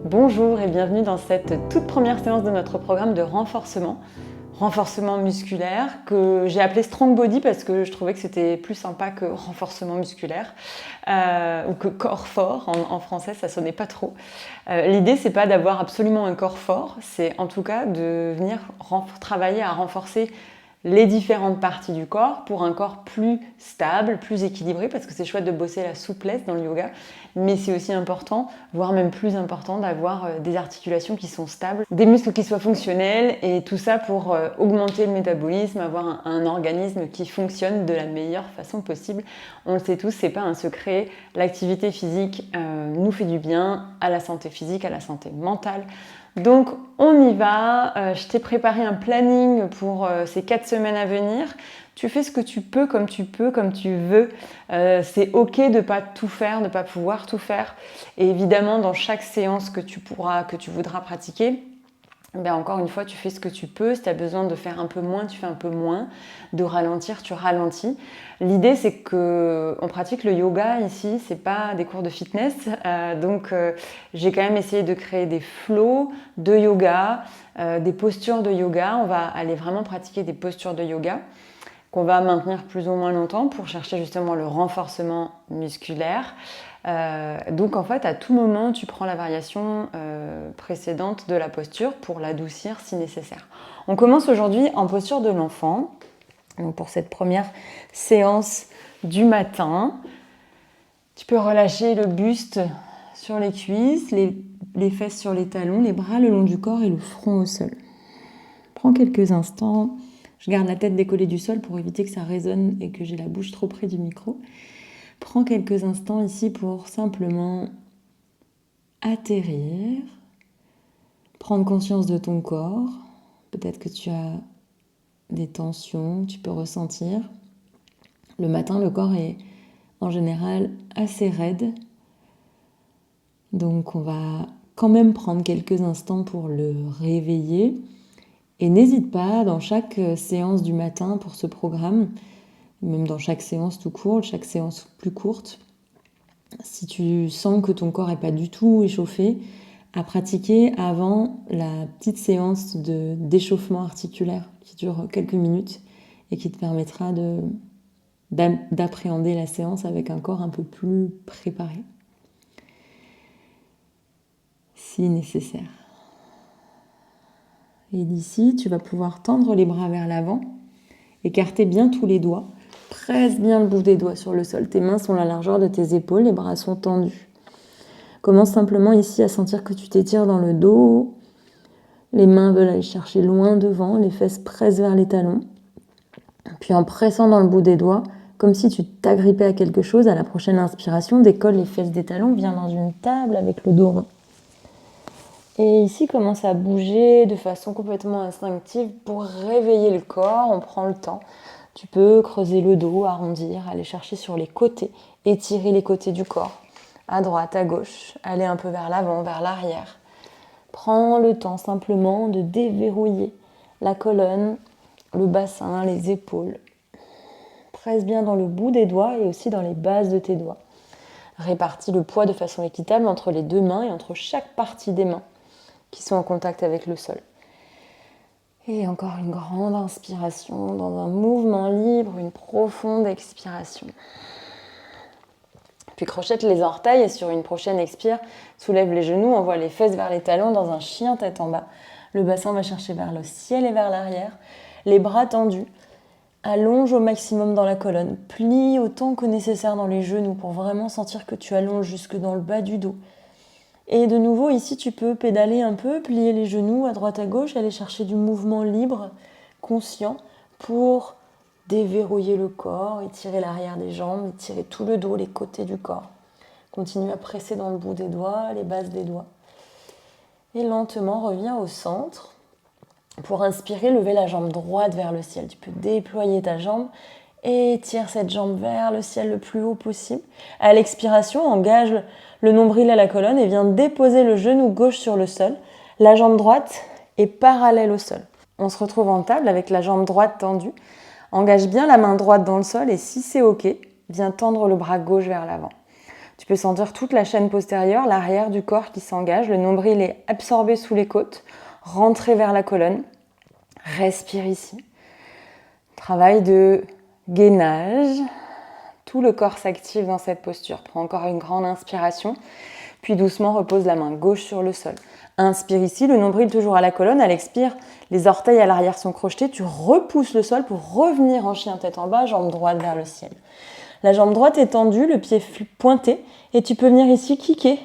Bonjour et bienvenue dans cette toute première séance de notre programme de renforcement musculaire que j'ai appelé Strong Body parce que je trouvais que c'était plus sympa que renforcement musculaire ou que corps fort en français, ça sonnait pas trop. L'idée c'est pas d'avoir absolument un corps fort, c'est en tout cas de venir travailler à renforcer les différentes parties du corps pour un corps plus stable, plus équilibré, parce que c'est chouette de bosser la souplesse dans le yoga, mais c'est aussi important, voire même plus important, d'avoir des articulations qui sont stables, des muscles qui soient fonctionnels, et tout ça pour augmenter le métabolisme, avoir un organisme qui fonctionne de la meilleure façon possible. On le sait tous, c'est pas un secret, l'activité physique nous fait du bien à la santé physique, à la santé mentale. Donc on y va, je t'ai préparé un planning pour ces 4 semaines à venir. Tu fais ce que tu peux, comme tu veux. C'est ok de ne pas tout faire, de ne pas pouvoir tout faire. Et évidemment, dans chaque séance que tu voudras pratiquer, ben encore une fois, tu fais ce que tu peux. Si tu as besoin de faire un peu moins, tu fais un peu moins. De ralentir, tu ralentis. L'idée, c'est qu'on pratique le yoga ici, c'est pas des cours de fitness. Donc, j'ai quand même essayé de créer des flows de yoga, des postures de yoga. On va aller vraiment pratiquer des postures de yoga qu'on va maintenir plus ou moins longtemps pour chercher justement le renforcement musculaire. Donc en fait, à tout moment, tu prends la variation précédente de la posture pour l'adoucir si nécessaire. On commence aujourd'hui en posture de l'enfant. Donc pour cette première séance du matin, tu peux relâcher le buste sur les cuisses, les fesses sur les talons, les bras le long du corps et le front au sol. Prends quelques instants. Je garde la tête décollée du sol pour éviter que ça résonne et que j'ai la bouche trop près du micro. Prends quelques instants ici pour simplement atterrir, prendre conscience de ton corps. Peut-être que tu as des tensions, tu peux ressentir. Le matin, le corps est en général assez raide. Donc on va quand même prendre quelques instants pour le réveiller. Et n'hésite pas, dans chaque séance du matin pour ce programme, même dans chaque séance tout court, chaque séance plus courte, si tu sens que ton corps n'est pas du tout échauffé, à pratiquer avant la petite séance d'échauffement articulaire qui dure quelques minutes et qui te permettra d'appréhender la séance avec un corps un peu plus préparé, si nécessaire. Et d'ici, tu vas pouvoir tendre les bras vers l'avant, écarter bien tous les doigts, presse bien le bout des doigts sur le sol. Tes mains sont la largeur de tes épaules, les bras sont tendus. Commence simplement ici à sentir que tu t'étires dans le dos. Les mains veulent aller chercher loin devant, les fesses pressent vers les talons. Puis en pressant dans le bout des doigts, comme si tu t'agrippais à quelque chose, à la prochaine inspiration, décolle les fesses des talons, viens dans une table avec le dos rond. Et ici, commence à bouger de façon complètement instinctive pour réveiller le corps. On prend le temps. Tu peux creuser le dos, arrondir, aller chercher sur les côtés, étirer les côtés du corps, à droite, à gauche, aller un peu vers l'avant, vers l'arrière. Prends le temps simplement de déverrouiller la colonne, le bassin, les épaules. Presse bien dans le bout des doigts et aussi dans les bases de tes doigts. Répartis le poids de façon équitable entre les deux mains et entre chaque partie des mains qui sont en contact avec le sol. Et encore une grande inspiration dans un mouvement libre, une profonde expiration. Puis crochette les orteils et sur une prochaine expire, soulève les genoux, envoie les fesses vers les talons dans un chien tête en bas. Le bassin va chercher vers le ciel et vers l'arrière. Les bras tendus, allonge au maximum dans la colonne. Plie autant que nécessaire dans les genoux pour vraiment sentir que tu allonges jusque dans le bas du dos. Et de nouveau, ici, tu peux pédaler un peu, plier les genoux à droite à gauche, aller chercher du mouvement libre, conscient, pour déverrouiller le corps, étirer l'arrière des jambes, étirer tout le dos, les côtés du corps. Continue à presser dans le bout des doigts, les bases des doigts. Et lentement, reviens au centre. Pour inspirer, lever la jambe droite vers le ciel. Tu peux déployer ta jambe et étire cette jambe vers le ciel le plus haut possible. À l'expiration, engage le nombril à la colonne et viens déposer le genou gauche sur le sol. La jambe droite est parallèle au sol. On se retrouve en table avec la jambe droite tendue. Engage bien la main droite dans le sol et si c'est ok, viens tendre le bras gauche vers l'avant. Tu peux sentir toute la chaîne postérieure, l'arrière du corps qui s'engage. Le nombril est absorbé sous les côtes, rentré vers la colonne. Respire ici. Travail de gainage. Tout le corps s'active dans cette posture. Prends encore une grande inspiration. Puis doucement, repose la main gauche sur le sol. Inspire ici, le nombril toujours à la colonne. À l'expire, les orteils à l'arrière sont crochetés. Tu repousses le sol pour revenir en chien tête en bas, jambe droite vers le ciel. La jambe droite est tendue, le pied pointé. Et tu peux venir ici kicker,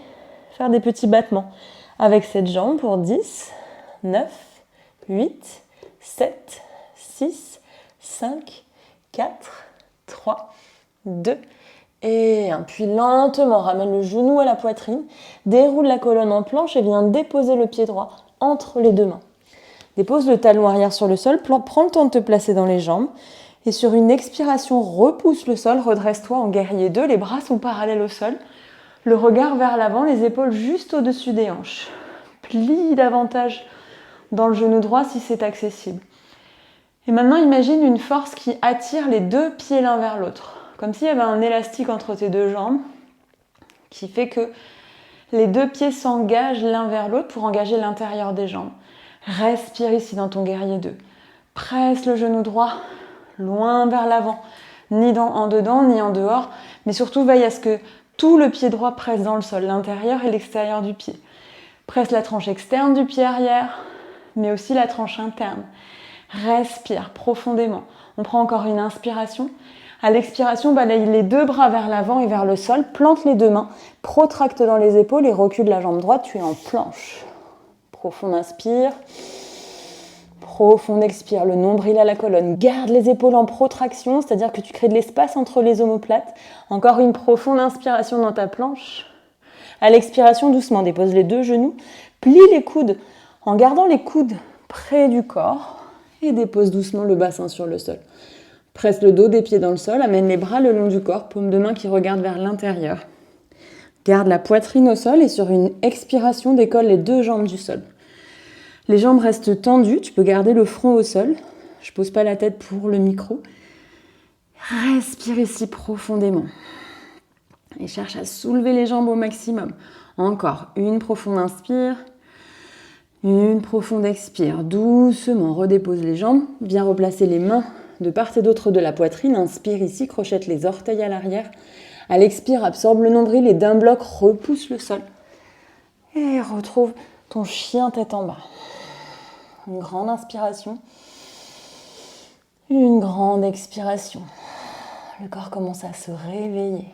faire des petits battements avec cette jambe pour 10, 9, 8, 7, 6, 5, 4, 3, 2 et 1. Puis lentement, ramène le genou à la poitrine, déroule la colonne en planche et viens déposer le pied droit entre les deux mains. Dépose le talon arrière sur le sol, prends le temps de te placer dans les jambes et sur une expiration, repousse le sol, redresse-toi en guerrier 2, les bras sont parallèles au sol, le regard vers l'avant, les épaules juste au-dessus des hanches. Plie davantage dans le genou droit si c'est accessible. Et maintenant, imagine une force qui attire les deux pieds l'un vers l'autre. Comme s'il y avait un élastique entre tes deux jambes qui fait que les deux pieds s'engagent l'un vers l'autre pour engager l'intérieur des jambes. Respire ici dans ton guerrier 2. Presse le genou droit loin vers l'avant, ni en dedans, ni en dehors, mais surtout veille à ce que tout le pied droit presse dans le sol, l'intérieur et l'extérieur du pied. Presse la tranche externe du pied arrière, mais aussi la tranche interne. Respire profondément. On prend encore une inspiration. À l'expiration, balaye les deux bras vers l'avant et vers le sol. Plante les deux mains. Protracte dans les épaules et recule la jambe droite. Tu es en planche. Profonde inspire. Profonde expire. Le nombril à la colonne. Garde les épaules en protraction, c'est-à-dire que tu crées de l'espace entre les omoplates. Encore une profonde inspiration dans ta planche. À l'expiration, doucement, dépose les deux genoux. Plie les coudes en gardant les coudes près du corps. Et dépose doucement le bassin sur le sol. Presse le dos des pieds dans le sol, amène les bras le long du corps, paume de main qui regarde vers l'intérieur. Garde la poitrine au sol et sur une expiration, décolle les deux jambes du sol. Les jambes restent tendues, tu peux garder le front au sol. Je pose pas la tête pour le micro. Respire ici profondément. Et cherche à soulever les jambes au maximum. Encore, une profonde inspire. Une profonde expire, doucement redépose les jambes, viens replacer les mains de part et d'autre de la poitrine, inspire ici, crochette les orteils à l'arrière, à l'expire, absorbe le nombril et d'un bloc, repousse le sol et retrouve ton chien tête en bas. Une grande inspiration, une grande expiration, le corps commence à se réveiller.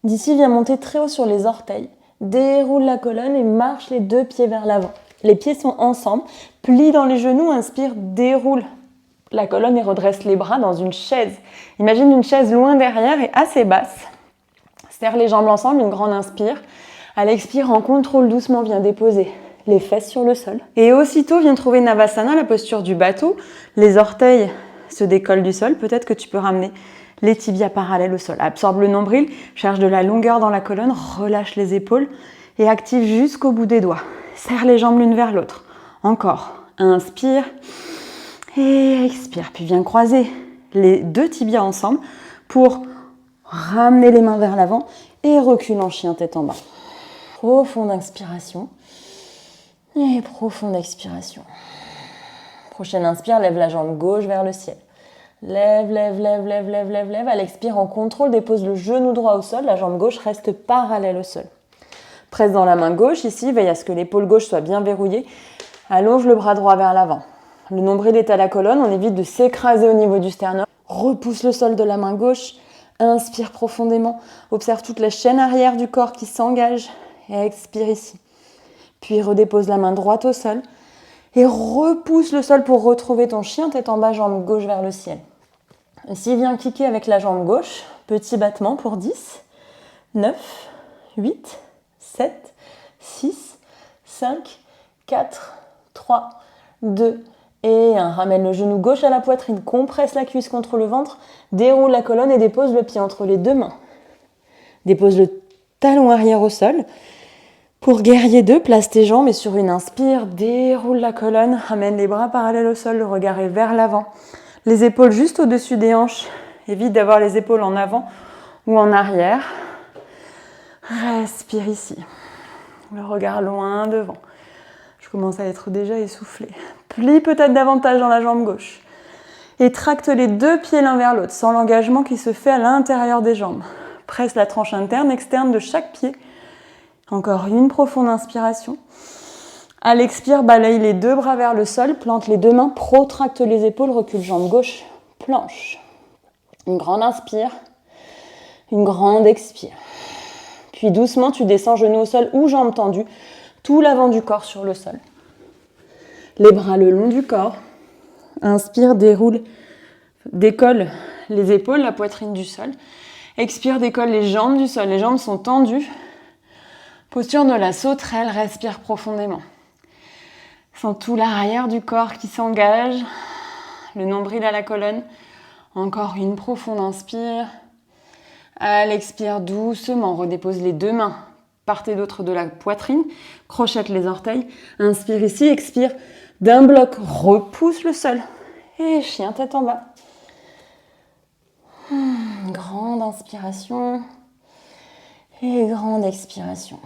D'ici, viens monter très haut sur les orteils, déroule la colonne et marche les deux pieds vers l'avant. Les pieds sont ensemble, plie dans les genoux, inspire, déroule la colonne et redresse les bras dans une chaise. Imagine une chaise loin derrière et assez basse. Serre les jambes ensemble, une grande inspire. À l'expire, en contrôle, doucement, viens déposer les fesses sur le sol. Et aussitôt, viens trouver Navasana, la posture du bateau. Les orteils se décollent du sol. Peut-être que tu peux ramener les tibias parallèles au sol. Absorbe le nombril, cherche de la longueur dans la colonne, relâche les épaules et active jusqu'au bout des doigts. Serre les jambes l'une vers l'autre. Encore. Inspire et expire. Puis viens croiser les deux tibias ensemble pour ramener les mains vers l'avant et recule en chien tête en bas. Profonde inspiration et profonde expiration. Prochaine inspire, lève la jambe gauche vers le ciel. Lève, lève, lève, lève, lève, lève, lève. À l'expire, en contrôle, dépose le genou droit au sol. La jambe gauche reste parallèle au sol. Presse dans la main gauche, ici, veille à ce que l'épaule gauche soit bien verrouillée. Allonge le bras droit vers l'avant. Le nombril est à la colonne, on évite de s'écraser au niveau du sternum. Repousse le sol de la main gauche. Inspire profondément. Observe toute la chaîne arrière du corps qui s'engage. Et expire ici. Puis redépose la main droite au sol. Et repousse le sol pour retrouver ton chien tête en bas, jambe gauche vers le ciel. Ici, viens kicker avec la jambe gauche. Petit battement pour 10, 9, 8, 7, 6, 5, 4, 3, 2 et 1. Ramène le genou gauche à la poitrine, compresse la cuisse contre le ventre, déroule la colonne et dépose le pied entre les deux mains. Dépose le talon arrière au sol. Pour guerrier 2, place tes jambes et sur une inspire, déroule la colonne, ramène les bras parallèles au sol, le regard est vers l'avant. Les épaules juste au-dessus des hanches. Évite d'avoir les épaules en avant ou en arrière. Respire ici. Le regard loin devant. Je commence à être déjà essoufflée. Plie peut-être davantage dans la jambe gauche. Et tracte les deux pieds l'un vers l'autre, sans l'engagement qui se fait à l'intérieur des jambes. Presse la tranche interne, externe de chaque pied. Encore une profonde inspiration. À l'expire, balaye les deux bras vers le sol, plante les deux mains, protracte les épaules, recule jambe gauche, planche. Une grande inspire, une grande expire. Puis doucement, tu descends genoux au sol ou jambes tendues, tout l'avant du corps sur le sol. Les bras le long du corps. Inspire, déroule, décolle les épaules, la poitrine du sol. Expire, décolle les jambes du sol. Les jambes sont tendues. Posture de la sauterelle, respire profondément. Sens tout l'arrière du corps qui s'engage. Le nombril à la colonne. Encore une profonde inspire. À l'expire, doucement, redépose les deux mains part et d'autre de la poitrine. Crochette les orteils. Inspire ici, expire. D'un bloc, repousse le sol. Et chien tête en bas. Grande inspiration. Et grande expiration.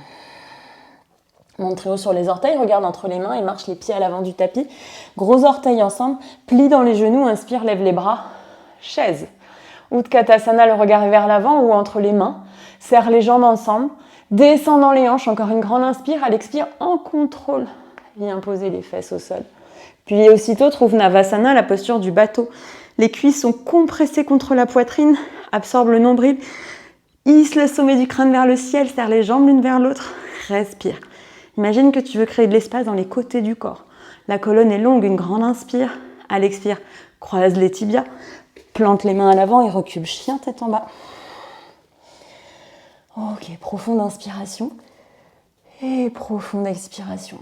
Monte très haut sur les orteils, regarde entre les mains et marche les pieds à l'avant du tapis. Gros orteils ensemble, plie dans les genoux, inspire, lève les bras. Chaise. Utkatasana, le regard est vers l'avant ou entre les mains. Serre les jambes ensemble. Descends dans les hanches, encore une grande inspire. À l'expire, en contrôle. Viens poser les fesses au sol. Puis aussitôt, trouve Navasana, la posture du bateau. Les cuisses sont compressées contre la poitrine. Absorbe le nombril. Hisse le sommet du crâne vers le ciel. Serre les jambes l'une vers l'autre. Respire. Imagine que tu veux créer de l'espace dans les côtés du corps. La colonne est longue, une grande inspire. À l'expire, croise les tibias. Plante les mains à l'avant et recule. Chien tête en bas. Ok, profonde inspiration. Et profonde expiration.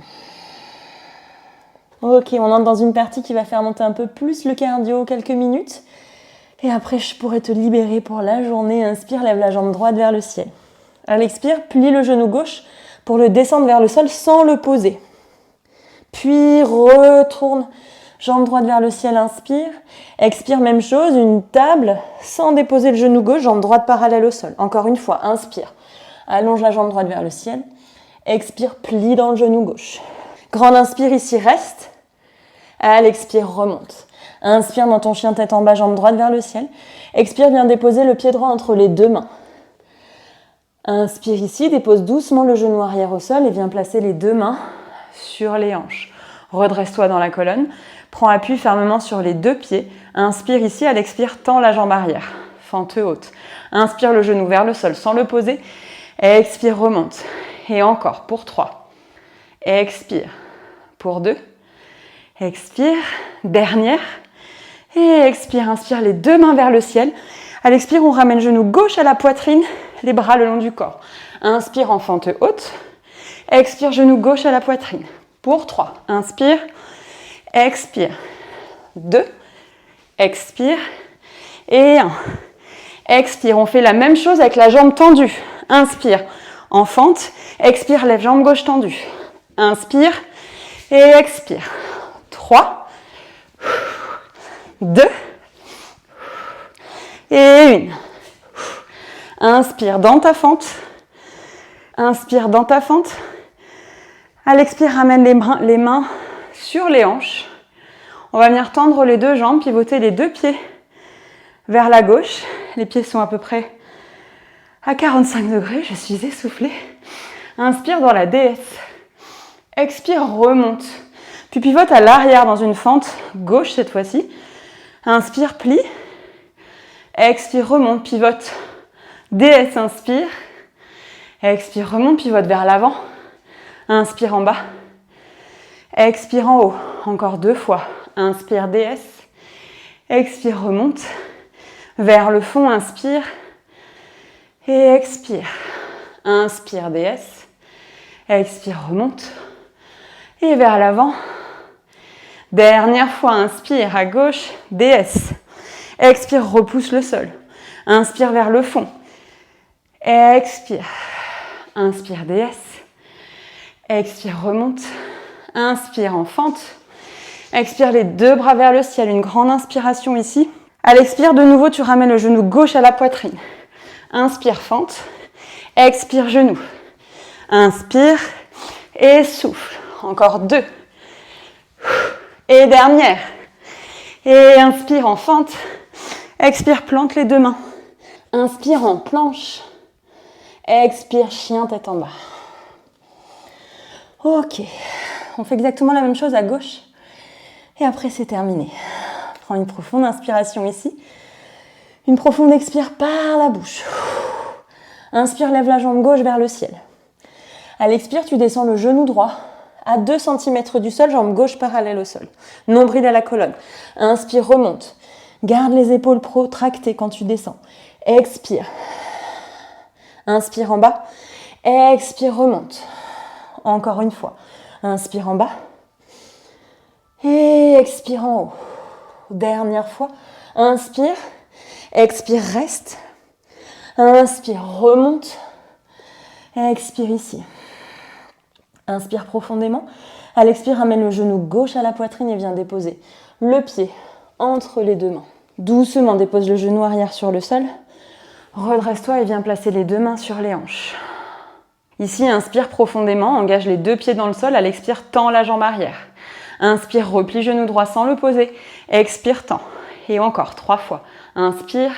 Ok, on entre dans une partie qui va faire monter un peu plus le cardio, quelques minutes. Et après, je pourrais te libérer pour la journée. Inspire, lève la jambe droite vers le ciel. À l'expire, plie le genou gauche pour le descendre vers le sol sans le poser. Puis retourne, jambe droite vers le ciel, inspire. Expire, même chose, une table sans déposer le genou gauche, jambe droite parallèle au sol. Encore une fois, inspire. Allonge la jambe droite vers le ciel. Expire, plie dans le genou gauche. Grande inspire ici, reste. À l'expire, remonte. Inspire dans ton chien tête en bas, jambe droite vers le ciel. Expire, viens déposer le pied droit entre les deux mains. Inspire ici, dépose doucement le genou arrière au sol et viens placer les deux mains sur les hanches. Redresse-toi dans la colonne. Prends appui fermement sur les deux pieds. Inspire ici, à l'expire, tends la jambe arrière. Fente haute. Inspire le genou vers le sol sans le poser. Expire, remonte. Et encore, pour 3. Expire. Pour 2. Expire. Dernière. Et expire. Inspire les deux mains vers le ciel. À l'expire, on ramène genou gauche à la poitrine, les bras le long du corps. Inspire en fente haute. Expire, genou gauche à la poitrine. Pour 3. Inspire. Expire. 2. Expire. Et 1. Expire. On fait la même chose avec la jambe tendue. Inspire. En fente. Expire. Lève jambe gauche tendue. Inspire. Et expire. 3. 2. Et 1. Inspire dans ta fente. Inspire dans ta fente. À l'expire, ramène les mains sur les hanches. On va venir tendre les deux jambes, pivoter les deux pieds vers la gauche. Les pieds sont à peu près à 45 degrés. Je suis essoufflée. Inspire dans la déesse. Expire, remonte. Puis pivote à l'arrière dans une fente gauche cette fois-ci. Inspire, plie. Expire, remonte, pivote. Déesse, inspire. Expire, remonte, pivote vers l'avant. Inspire en bas. Expire en haut. Encore 2 fois. Inspire, déesse. Expire, remonte. Vers le fond, inspire. Et expire. Inspire, déesse. Expire, remonte. Et vers l'avant. Dernière fois, inspire à gauche, déesse. Expire, repousse le sol. Inspire vers le fond. Expire. Inspire, déesse. Expire, remonte. Inspire en fente. Expire les deux bras vers le ciel. Une grande inspiration ici. À l'expire, de nouveau, tu ramènes le genou gauche à la poitrine. Inspire, fente. Expire, genou. Inspire et souffle. Encore 2. Et dernière. Et inspire en fente. Expire, plante les 2 mains. Inspire en planche. Expire, chien tête en bas. Ok. On fait exactement la même chose à gauche. Et après, c'est terminé. Prends une profonde inspiration ici. Une profonde expire par la bouche. Inspire, lève la jambe gauche vers le ciel. À l'expire, tu descends le genou droit à 2 cm du sol, jambe gauche parallèle au sol. Nombril à la colonne. Inspire, remonte. Garde les épaules protractées quand tu descends. Expire. Inspire en bas. Expire, remonte. Encore une fois. Inspire en bas. Et expire en haut. Dernière fois. Inspire. Expire, reste. Inspire, remonte. Expire ici. Inspire profondément. À l'expire, ramène le genou gauche à la poitrine et viens déposer le pied entre les 2 mains. Doucement, dépose le genou arrière sur le sol. Redresse-toi et viens placer les 2 mains sur les hanches. Ici, inspire profondément, engage les 2 pieds dans le sol. À l'expire, tends la jambe arrière. Inspire, replie genou droit sans le poser. Expire, tends. Et encore 3 fois. Inspire,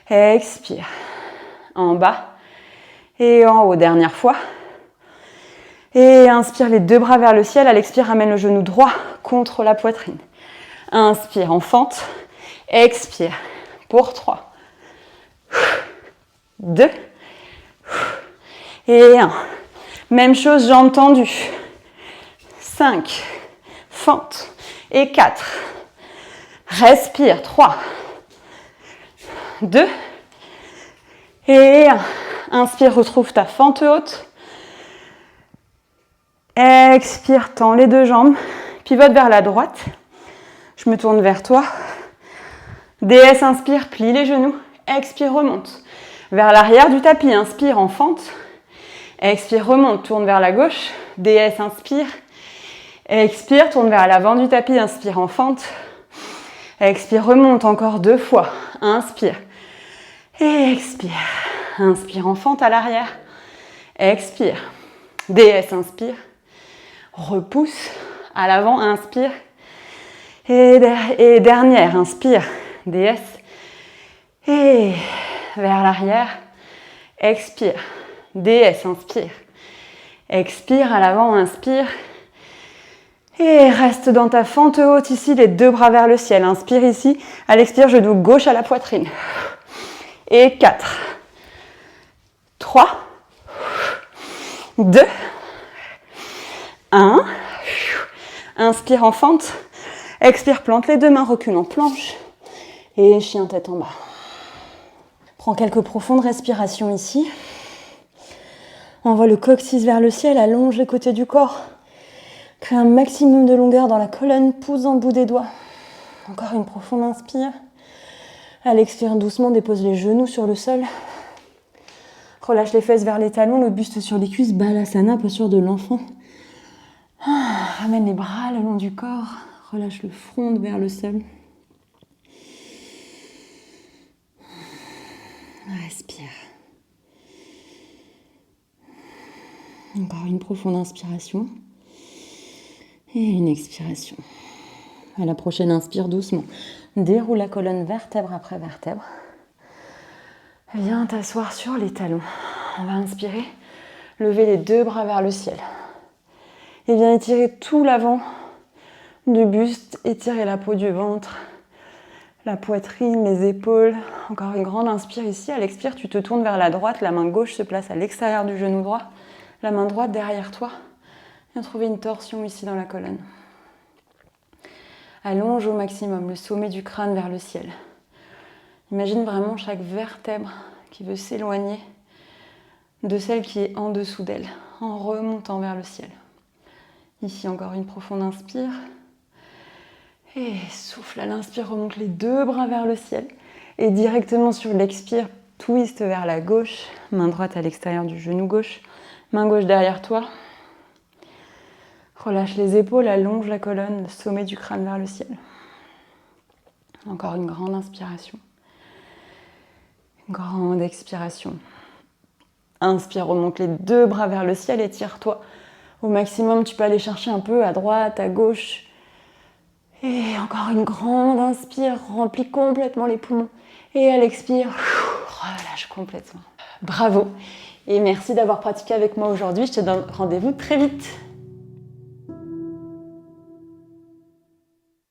expire. En bas et en haut. Dernière fois. Et inspire les 2 bras vers le ciel. À l'expire, ramène le genou droit contre la poitrine. Inspire en fente. Expire pour 3. 2. Et 1. Même chose, jambes tendues. 5. Fente. Et 4. Respire. 3. 2. Et 1. Inspire, retrouve ta fente haute. Expire, tends les 2 jambes. Pivote vers la droite. Je me tourne vers toi. DS, inspire, plie les genoux. Expire, remonte. Vers l'arrière du tapis, inspire en fente. Expire, remonte, tourne vers la gauche. DS, inspire. Expire, tourne vers l'avant du tapis, inspire en fente. Expire, remonte encore 2 fois. Inspire. Et expire. Inspire en fente à l'arrière. Expire. DS, inspire. Repousse. À l'avant, inspire. Et dernière, inspire. DS. Et vers l'arrière. Expire. DS, inspire. Expire à l'avant, inspire. Et reste dans ta fente haute ici, les 2 bras vers le ciel. Inspire ici. À l'expire, genou gauche à la poitrine. Et 4. 3. 2. 1. Inspire en fente. Expire, plante les 2 mains, recule en planche. Et chien tête en bas. Prends quelques profondes respirations ici. Envoie le coccyx vers le ciel, allonge les côtés du corps. Crée un maximum de longueur dans la colonne, pousse dans le bout des doigts. Encore une profonde inspire. À l'expire, doucement, dépose les genoux sur le sol. Relâche les fesses vers les talons, le buste sur les cuisses, Balasana, posture de l'enfant. Ramène les bras le long du corps. Relâche le front vers le sol. Respire. Encore une profonde inspiration. Et une expiration. À la prochaine, inspire doucement. Déroule la colonne vertèbre après vertèbre. Viens t'asseoir sur les talons. On va inspirer. Lever les 2 bras vers le ciel. Et viens étirer tout l'avant du buste. Étirer la peau du ventre. La poitrine, les épaules. Encore une grande inspire ici. À l'expire, tu te tournes vers la droite. La main gauche se place à l'extérieur du genou droit. La main droite derrière toi. Viens trouver une torsion ici dans la colonne. Allonge au maximum le sommet du crâne vers le ciel. Imagine vraiment chaque vertèbre qui veut s'éloigner de celle qui est en dessous d'elle, en remontant vers le ciel. Ici, encore une profonde inspire. Et souffle à l'inspire, remonte les 2 bras vers le ciel. Et directement sur l'expire, twist vers la gauche. Main droite à l'extérieur du genou gauche. Main gauche derrière toi. Relâche les épaules, allonge la colonne, le sommet du crâne vers le ciel. Encore une grande inspiration. Une grande expiration. Inspire, remonte les 2 bras vers le ciel, étire-toi. Au maximum, tu peux aller chercher un peu à droite, à gauche. Et encore une grande inspire, remplis complètement les poumons. Et à l'expire, relâche complètement. Bravo. Et merci d'avoir pratiqué avec moi aujourd'hui. Je te donne rendez-vous très vite.